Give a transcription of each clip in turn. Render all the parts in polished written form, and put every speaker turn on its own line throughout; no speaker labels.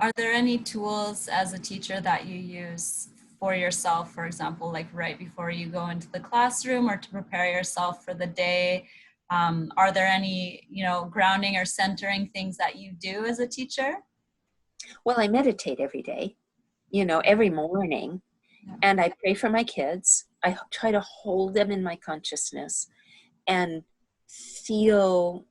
Are there any tools as a teacher that you use for yourself, for example, like right before you go into the classroom or to prepare yourself for the day? Are there any, grounding or centering things that you do as a teacher?
Well, I meditate every day, every morning,
Yeah.
and I pray for my kids. I try to hold them in my consciousness and feel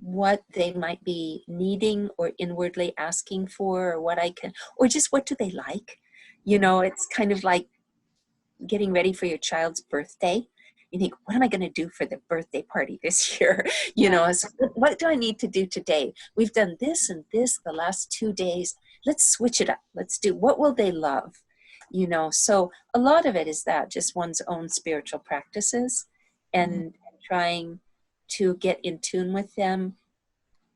what they might be needing or inwardly asking for, or what I can, or just what do they like? It's kind of like getting ready for your child's birthday. You think, what am I going to do for the birthday party this year? So what do I need to do today? We've done this and this the last 2 days. Let's switch it up. Let's do, what will they love? So a lot of it is that, just one's own spiritual practices and trying to get in tune with them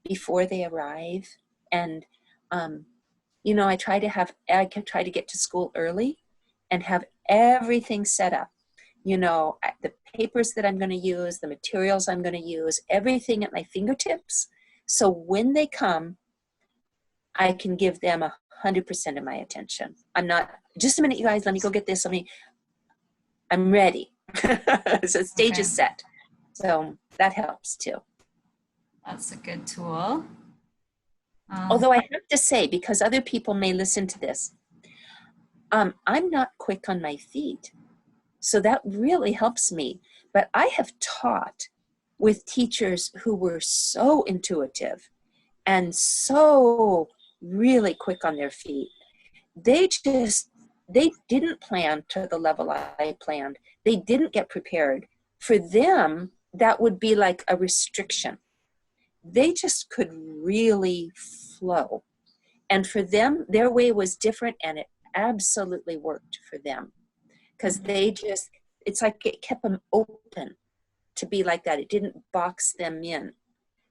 before they arrive. And, I try to get to school early and have everything set up. The papers that I'm going to use, the materials I'm going to use, everything at my fingertips. So when they come, I can give them 100% of my attention. I'm not, just a minute, you guys, let me go get this. I'm ready. So stage is set. So that helps too.
That's a good tool.
Although I have to say, because other people may listen to this, I'm not quick on my feet. So that really helps me. But I have taught with teachers who were so intuitive and so really quick on their feet. They didn't plan to the level I planned. They didn't get prepared. For them, that would be like a restriction. They just could really flow. And for them, their way was different, and it absolutely worked for them. Because it's like it kept them open to be like that. It didn't box them in.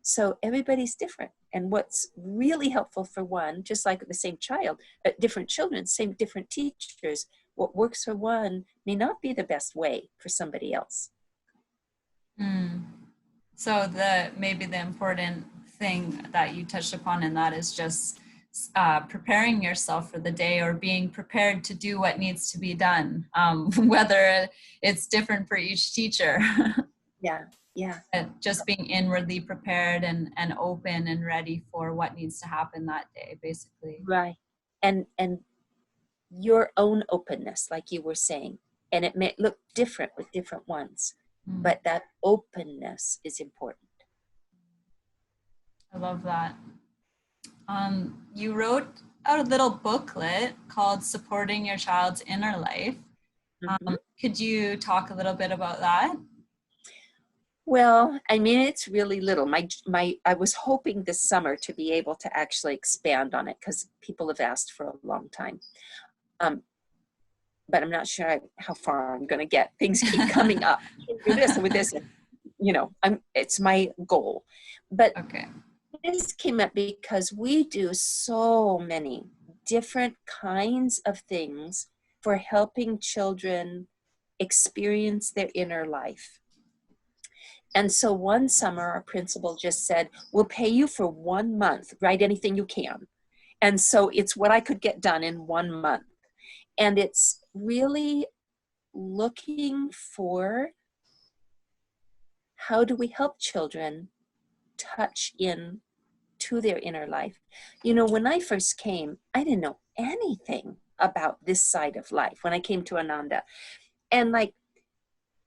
So everybody's different. And what's really helpful for one, just like the same child, different children, different teachers, what works for one may not be the best way for somebody else.
So maybe the important thing that you touched upon in that is just preparing yourself for the day, or being prepared to do what needs to be done, whether it's different for each teacher.
Yeah.
Just being inwardly prepared and open and ready for what needs to happen that day, basically.
Right. And your own openness, like you were saying, and it may look different with different ones, but that openness is important.
I love that. You wrote a little booklet called Supporting Your Child's Inner Life. Could you talk a little bit about that?
Well, I mean, it's really little. I was hoping this summer to be able to actually expand on it, because people have asked for a long time. But I'm not sure how far I'm going to get. Things keep coming up with this and with this. And, it's my goal. But this came up because we do so many different kinds of things for helping children experience their inner life. And so one summer, our principal just said, we'll pay you for 1 month, write anything you can. And so it's what I could get done in 1 month. And it's really looking for, how do we help children touch in to their inner life? When I first came, I didn't know anything about this side of life when I came to Ananda. And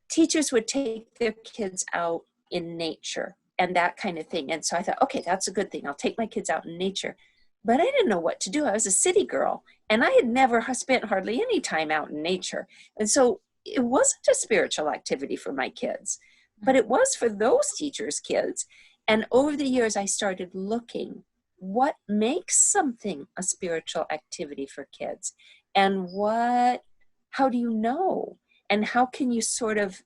teachers would take their kids out in nature and that kind of thing. And so I thought, okay, that's a good thing. I'll take my kids out in nature. But I didn't know what to do. I was a city girl, and I had never spent hardly any time out in nature. And so it wasn't a spiritual activity for my kids, but it was for those teachers' kids. And over the years, I started looking, what makes something a spiritual activity for kids? And how do you know? And how can you sort of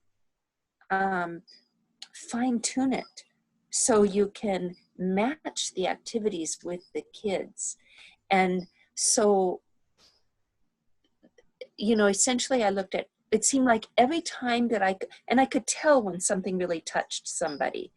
fine tune it so you can match the activities with the kids? And so, essentially I looked at, it seemed like every time that I could tell when something really touched somebody.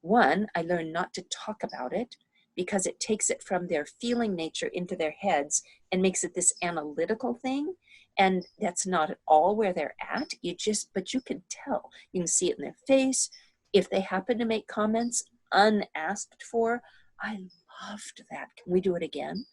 One, I learned not to talk about it, because it takes it from their feeling nature into their heads and makes it this analytical thing. And that's not at all where they're at. But you can tell. You can see it in their face. If they happen to make comments unasked for, I loved that. Can we do it again?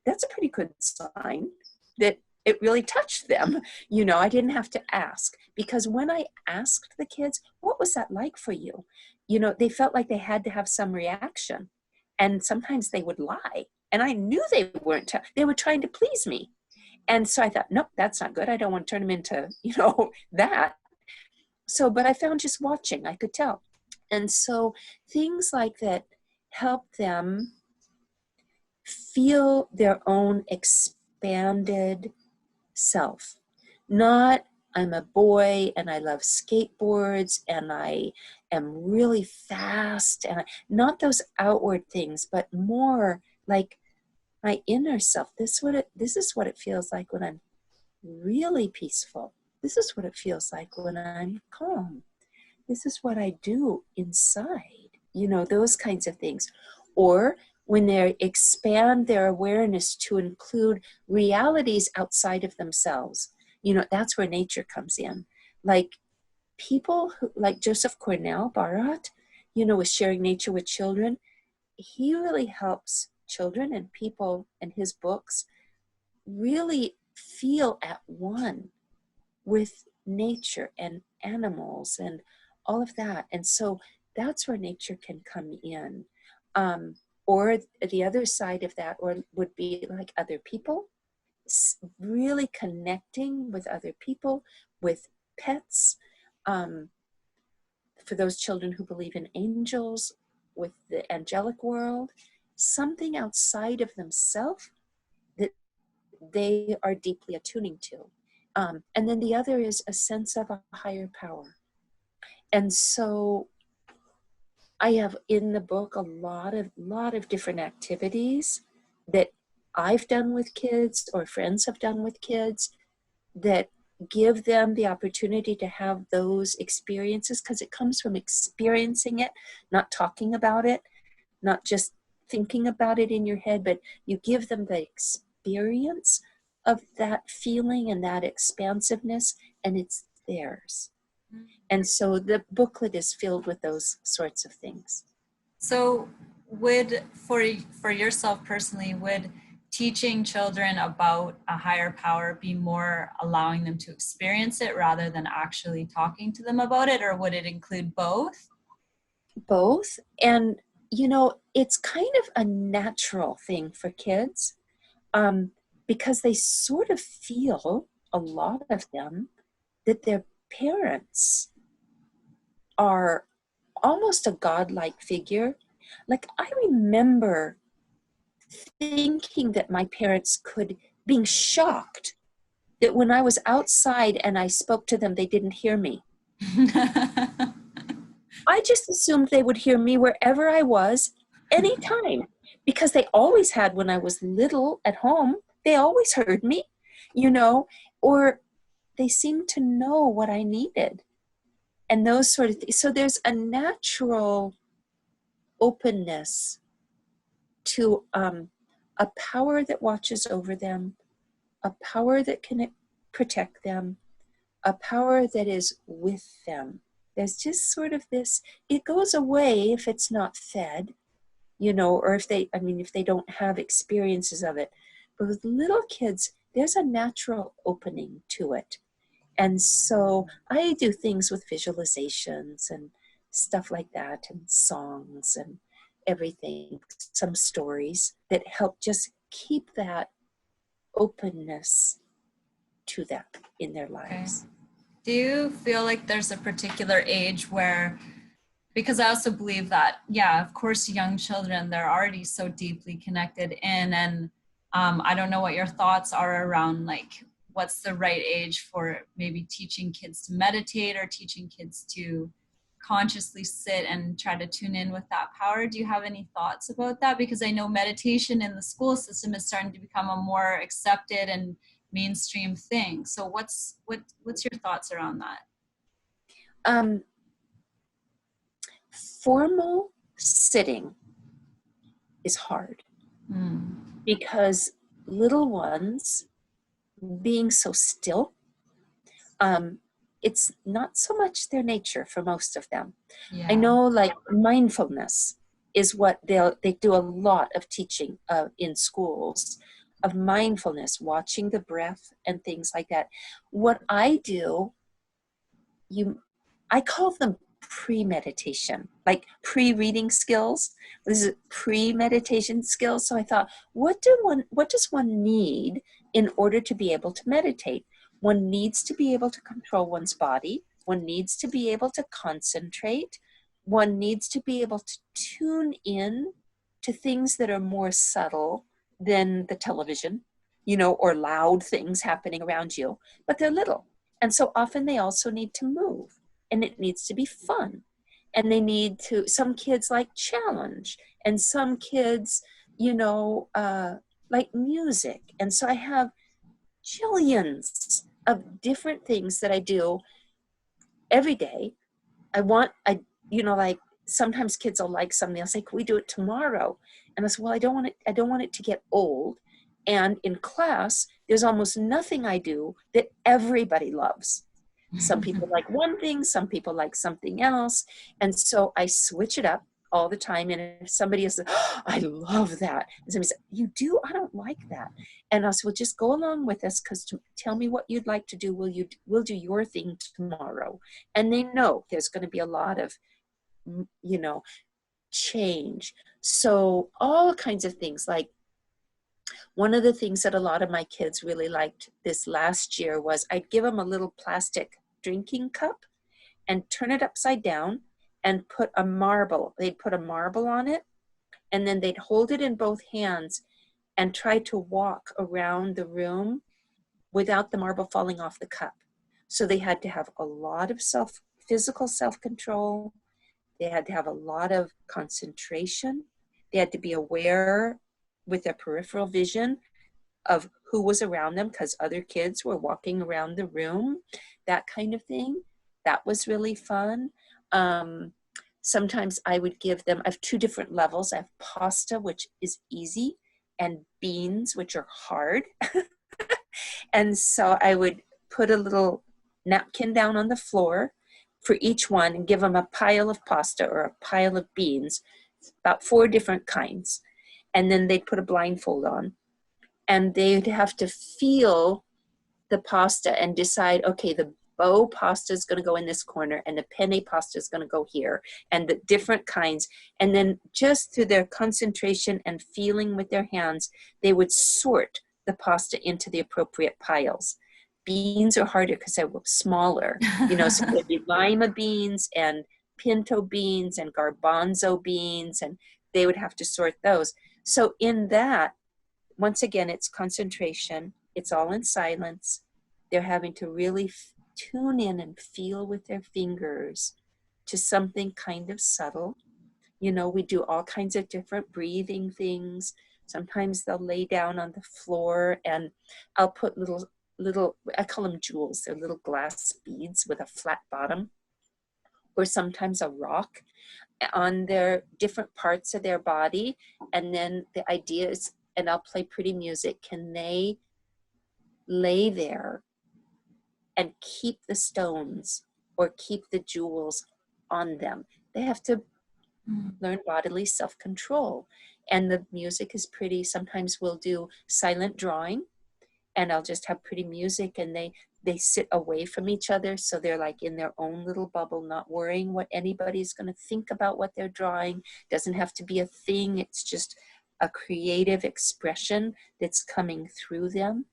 That's a pretty good sign that it really touched them. I didn't have to ask, because when I asked the kids, what was that like for you? They felt like they had to have some reaction, and sometimes they would lie. And I knew they weren't, they were trying to please me. And so I thought, nope, that's not good. I don't want to turn them into, that. So, but I found just watching, I could tell. And so things like that help them feel their own expanded self. Not, I'm a boy and I love skateboards and I am really fast, and not those outward things, but more like my inner self. This is what it feels like when I'm really peaceful. This is what it feels like when I'm calm. This is what I do inside, those kinds of things. Or when they expand their awareness to include realities outside of themselves, that's where nature comes in. Like people like Joseph Cornell, Bharat, with sharing nature with children, he really helps children and people, and his books really feel at one with nature and animals and all of that. And so that's where nature can come in. Or the other side of that would be like other people, really connecting with other people, with pets, for those children who believe in angels, with the angelic world, something outside of themselves that they are deeply attuning to. And then the other is a sense of a higher power. And so I have in the book a lot of different activities that I've done with kids or friends have done with kids that give them the opportunity to have those experiences, because it comes from experiencing it, not talking about it, not just thinking about it in your head, but you give them the experience of that feeling and that expansiveness, and it's theirs. And so the booklet is filled with those sorts of things.
So for yourself personally, would teaching children about a higher power be more allowing them to experience it rather than actually talking to them about it, or would it include both?
Both. And, it's kind of a natural thing for kids, because they sort of feel, a lot of them, that their parents are almost a godlike figure. Like, I remember thinking that my parents being shocked that when I was outside and I spoke to them, they didn't hear me. I just assumed they would hear me wherever I was, anytime, because they always had when I was little at home. They always heard me, or they seemed to know what I needed, and those sort of things. So there's a natural openness to a power that watches over them, a power that can protect them, a power that is with them. There's just sort of this, it goes away if it's not fed, or if they don't have experiences of it. But with little kids, there's a natural opening to it. And so I do things with visualizations and stuff like that, and songs and everything, some stories that help just keep that openness to that in their lives.
Okay. Do you feel like there's a particular age where, because I also believe that, yeah, of course, young children, they're already so deeply connected in, and I don't know what your thoughts are around, like, what's the right age for maybe teaching kids to meditate or teaching kids to consciously sit and try to tune in with that power. Do you have any thoughts about that? Because I know meditation in the school system is starting to become a more accepted and mainstream thing. So what's your thoughts around that?
Formal sitting is hard
Mm.
because little ones being so still, it's not so much their nature for most of them. I
Yeah.
know like mindfulness is what they do a lot of teaching in schools of mindfulness, watching the breath and things like that. What I do, I call them pre-meditation, like pre-reading skills. This is pre-meditation skills. So I thought, what does one need in order to be able to meditate? One needs to be able to control one's body. One needs to be able to concentrate. One needs to be able to tune in to things that are more subtle than the television, or loud things happening around you, but they're little. And so often they also need to move, and it needs to be fun. And some kids like challenge, and some kids, like music. And so I have jillions of different things that I do every day. Like sometimes kids will like something. I'll say, can we do it tomorrow? And I say, well, I don't want it to get old. And in class, there's almost nothing I do that everybody loves. Some people like one thing, some people like something else. And so I switch it up all the time. And if somebody is, oh, I love that. And somebody says, you do? I don't like that. And I'll say, well, just go along with us, because tell me what you'd like to do. We'll do your thing tomorrow. And they know there's going to be a lot of, change. So all kinds of things. Like one of the things that a lot of my kids really liked this last year was I'd give them a little plastic drinking cup and turn it upside down and put a marble. They'd put a marble on it, and then they'd hold it in both hands and try to walk around the room without the marble falling off the cup. So they had to have a lot of physical self-control. They had to have a lot of concentration. They had to be aware with their peripheral vision of who was around them, because other kids were walking around the room, that kind of thing. That was really fun. Sometimes I would give them, I have two different levels. I have pasta, which is easy, and beans, which are hard. And so I would put a little napkin down on the floor for each one and give them a pile of pasta or a pile of beans, about 4 different kinds. And then they'd put a blindfold on, and they'd have to feel the pasta and decide, okay, the bow pasta is going to go in this corner, and the penne pasta is going to go here, and the different kinds. And then just through their concentration and feeling with their hands, they would sort the pasta into the appropriate piles. Beans are harder because they're smaller, so there'd be lima beans and pinto beans and garbanzo beans, and they would have to sort those. So in that, once again, it's concentration. It's all in silence. They're having to really tune in and feel with their fingers to something kind of subtle. We do all kinds of different breathing things. Sometimes they'll lay down on the floor, and I'll put little, I call them jewels. They're little glass beads with a flat bottom, or sometimes a rock on their different parts of their body. And then the idea is, and I'll play pretty music, can they lay there and keep the stones or keep the jewels on them? They have to learn bodily self-control. And the music is pretty. Sometimes we'll do silent drawing, and I'll just have pretty music, and they sit away from each other, so they're like in their own little bubble, not worrying what anybody's going to think about what they're drawing. Doesn't have to be a thing. It's just a creative expression that's coming through them.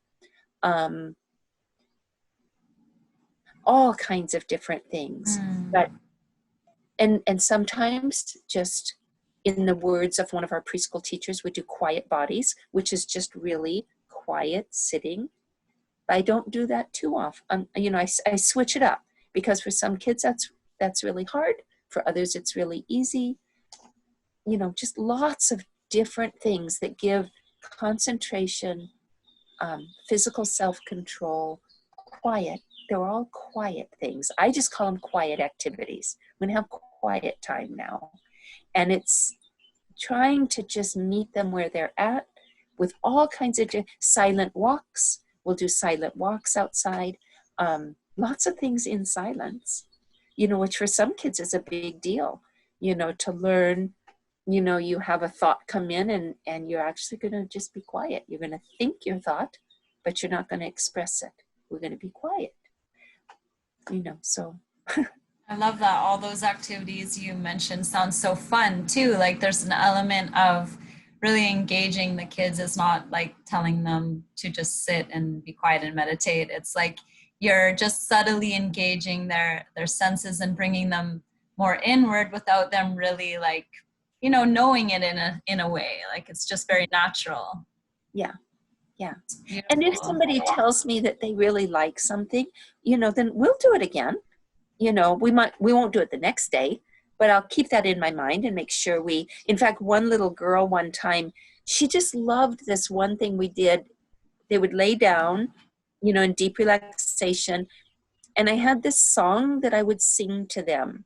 All kinds of different things. But and sometimes, just in the words of one of our preschool teachers, we do quiet bodies, which is just really quiet sitting. I don't do that too often. I switch it up, because for some kids that's really hard. For others, it's really easy. Just lots of different things that give concentration, physical self-control, quiet. They're all quiet things. I just call them quiet activities. We're going to have quiet time now. And it's trying to just meet them where they're at with all kinds of silent walks. We'll do silent walks outside. Lots of things in silence, you know, which for some kids is a big deal, you know, to learn, you know, you have a thought come in and you're actually going to just be quiet. You're going to think your thought, but you're not going to express it. We're going to be quiet, you know, so.
I love that. All those activities you mentioned sound so fun too. Like there's an element of really engaging the kids. It's not like telling them to just sit and be quiet and meditate. It's like you're just subtly engaging their senses and bringing them more inward without them really like, you know, knowing it in a way. Like it's just very natural.
Yeah. Yeah.
Beautiful.
And if somebody tells me that they really like something, you know, then we'll do it again. You know, we won't do it the next day, but I'll keep that in my mind and make sure in fact, one little girl one time, she just loved this one thing we did. They would lay down, you know, in deep relaxation. And I had this song that I would sing to them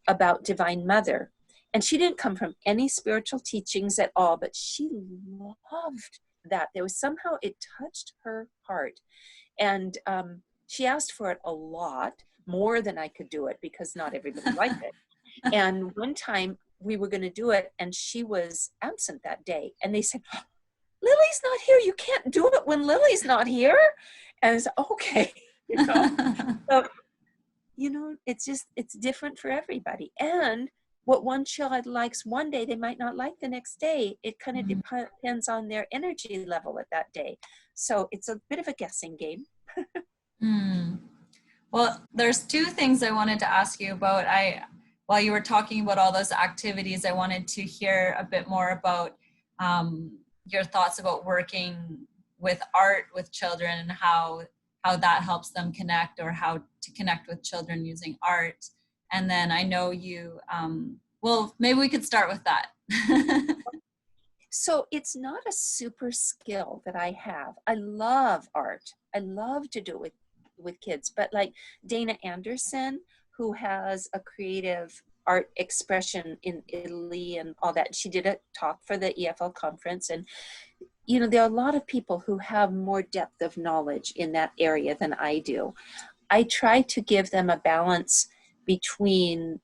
about Divine Mother. And she didn't come from any spiritual teachings at all, but she loved that. There was somehow, it touched her heart. And she asked for it a lot, more than I could do it, because not everybody liked it. And one time we were going to do it, and she was absent that day. And they said, Lily's not here. You can't do it when Lily's not here. And I said, okay. You know? So, you know, it's different for everybody. And what one child likes one day, they might not like the next day. It kind of depends on their energy level at that day. So it's a bit of a guessing game.
Well, there's two things I wanted to ask you about. While you were talking about all those activities, I wanted to hear a bit more about your thoughts about working with art with children and how that helps them connect, or how to connect with children using art. And then I know you, well, maybe we could start with that.
So it's not a super skill that I have. I love art. I love to do it with kids, but like Dana Anderson, who has a creative art expression in Italy and all that, she did a talk for the EFL conference. And, you know, there are a lot of people who have more depth of knowledge in that area than I do. I try to give them a balance between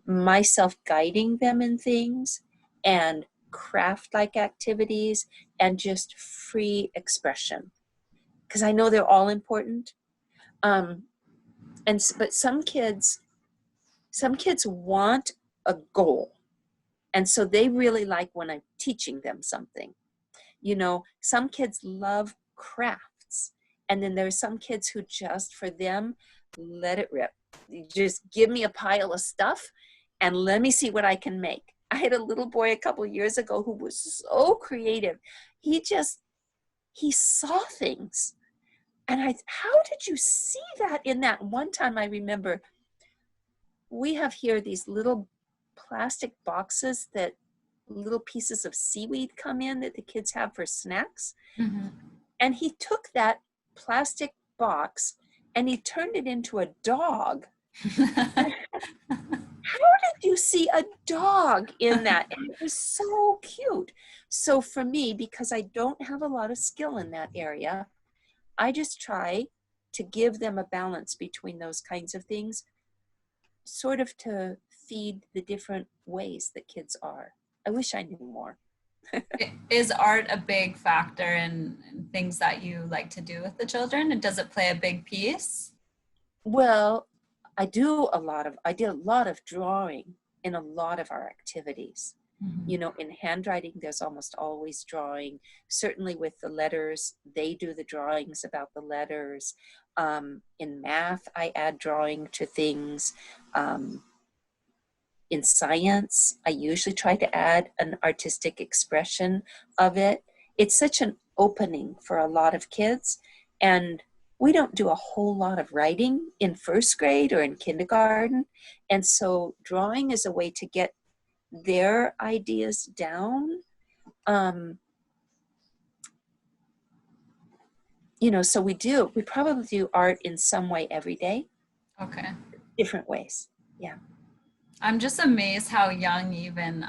myself guiding them in things and craft-like activities and just free expression, because I know they're all important. But some kids want a goal, and so they really like when I'm teaching them something. You know, some kids love crafts, and then there's some kids who just, for them, let it rip. You just give me a pile of stuff and let me see what I can make. I had a little boy a couple years ago who was so creative. He saw things. And how did you see that in that? One time I remember, we have here these little plastic boxes that little pieces of seaweed come in that the kids have for snacks. Mm-hmm. And he took that plastic box and he turned it into a dog. How did you see a dog in that? And it was so cute. So for me, because I don't have a lot of skill in that area, I just try to give them a balance between those kinds of things, sort of to feed the different ways that kids are. I wish I knew more.
Is art a big factor in things that you like to do with the children? And does it play a big piece?
Well, I did a lot of drawing in a lot of our activities. Mm-hmm. You know, in handwriting, there's almost always drawing. Certainly with the letters, they do the drawings about the letters. In math, I add drawing to things. In science, I usually try to add an artistic expression of it. It's such an opening for a lot of kids. And we don't do a whole lot of writing in first grade or in kindergarten. And so drawing is a way to get their ideas down. You know, so we probably do art in some way every day.
Okay.
Different ways. Yeah.
I'm just amazed how young even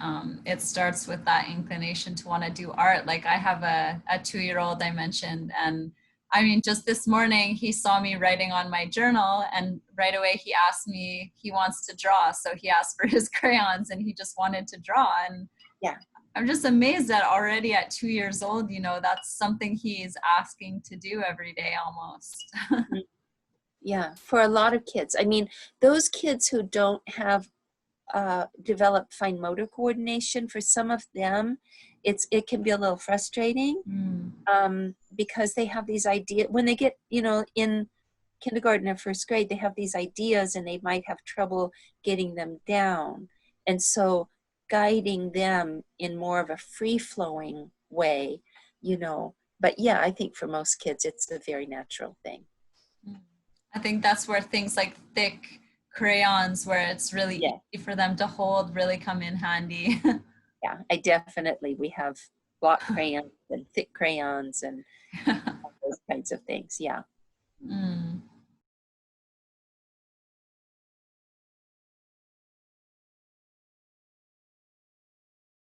it starts with that inclination to want to do art. Like I have a 2-year-old I mentioned, and I mean, just this morning he saw me writing on my journal, and right away he asked me, he wants to draw. So he asked for his crayons and he just wanted to draw. And
Yeah.
I'm just amazed that already at 2 years old, you know, that's something he's asking to do every day almost.
Mhm. Yeah, for a lot of kids. I mean, those kids who don't have develop fine motor coordination, for some of them, it can be a little frustrating
Mm.
because they have these ideas when they get, you know, in kindergarten or first grade, they have these ideas and they might have trouble getting them down. And so guiding them in more of a free-flowing way, you know. But yeah, I think for most kids, it's a very natural thing.
I think that's where things like thick crayons, where it's really
Yeah.
easy for them to hold, really come in handy.
Yeah, we have block crayons and thick crayons and all those kinds of things. Yeah.
Mm.